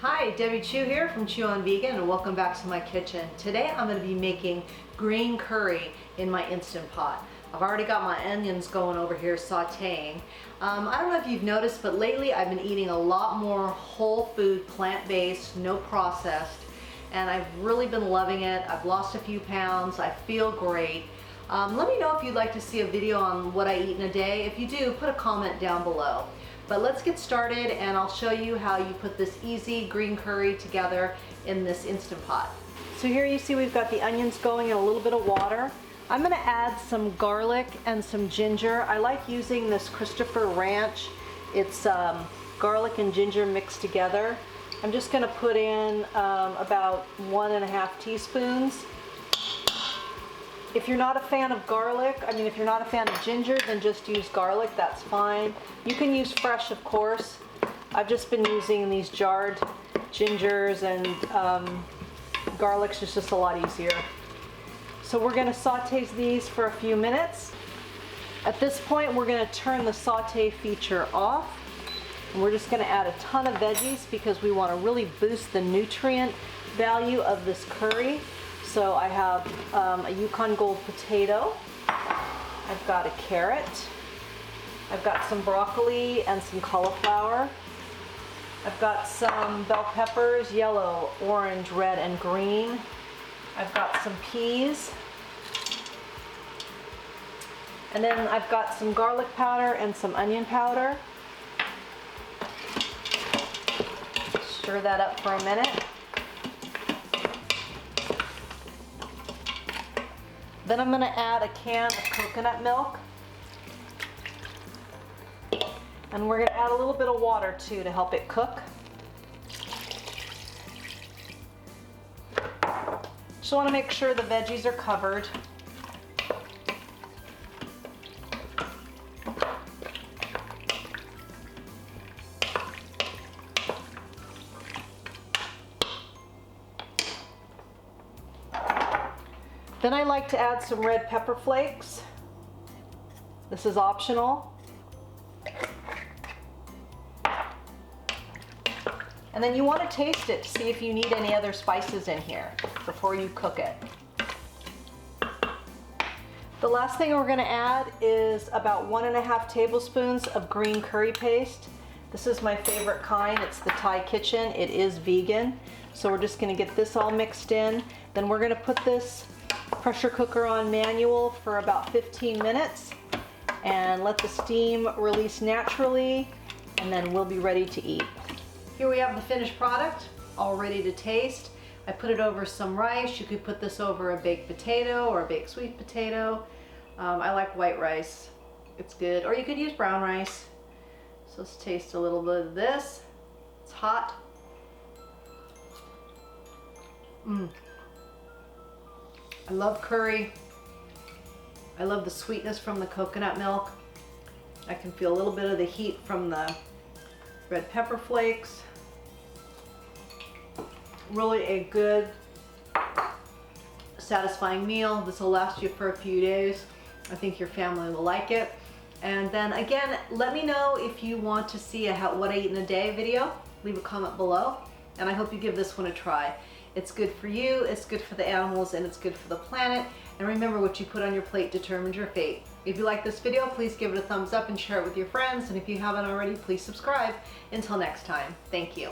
Hi, Debbie Chu here from Chew on Vegan, and welcome back to my kitchen. Today I'm going to be making green curry in my Instant Pot. I've already got my onions going over here sauteing. I don't know if you've noticed, but lately I've been eating a lot more whole food, plant-based, no processed, and I've really been loving it. I've lost a few pounds. I feel great. Let me know if you'd like to see a video on what I eat in a day. If you do, put a comment down below. But let's get started and I'll show you how you put this easy green curry together in this Instant Pot. So here you see we've got the onions going in a little bit of water. I'm gonna add some garlic and some ginger. I like using this Christopher Ranch. It's garlic and ginger mixed together. I'm just gonna put in about 1.5 teaspoons. If you're not a fan of garlic, if you're not a fan of ginger, then just use garlic, that's fine. You can use fresh, of course. I've just been using these jarred gingers, and garlic's just a lot easier. So we're gonna saute these for a few minutes. At this point, we're gonna turn the saute feature off. And we're just gonna add a ton of veggies because we wanna really boost the nutrient value of this curry. So I have a Yukon Gold potato, I've got a carrot, I've got some broccoli and some cauliflower, I've got some bell peppers, yellow, orange, red, and green, I've got some peas, and then I've got some garlic powder and some onion powder. Stir that up for a minute. Then I'm going to add a can of coconut milk. And we're going to add a little bit of water too to help it cook. Just want to make sure the veggies are covered. Then I like to add some red pepper flakes. This is optional. And then you want to taste it to see if you need any other spices in here before you cook it. The last thing we're going to add is about 1.5 tablespoons of green curry paste. This is my favorite kind. It's the Thai Kitchen. It is vegan. So we're just going to get this all mixed in. Then we're going to put this pressure cooker on manual for about 15 minutes and let the steam release naturally, and then we'll be ready to eat. Here we have the finished product, all ready to taste. I put it over some rice. You could put this over a baked potato or a baked sweet potato. I like white rice. It's good. Or you could use brown rice. So let's taste a little bit of this. It's hot. I love curry. I love the sweetness from the coconut milk. I can feel a little bit of the heat from the red pepper flakes. Really a good, satisfying meal. This will last you for a few days. I think your family will like it. And then again, let me know if you want to see a what I eat in a day video. Leave a comment below. And I hope you give this one a try. It's good for you, it's good for the animals, and it's good for the planet. And remember, what you put on your plate determines your fate. If you like this video, please give it a thumbs up and share it with your friends. And if you haven't already, please subscribe. Until next time, thank you.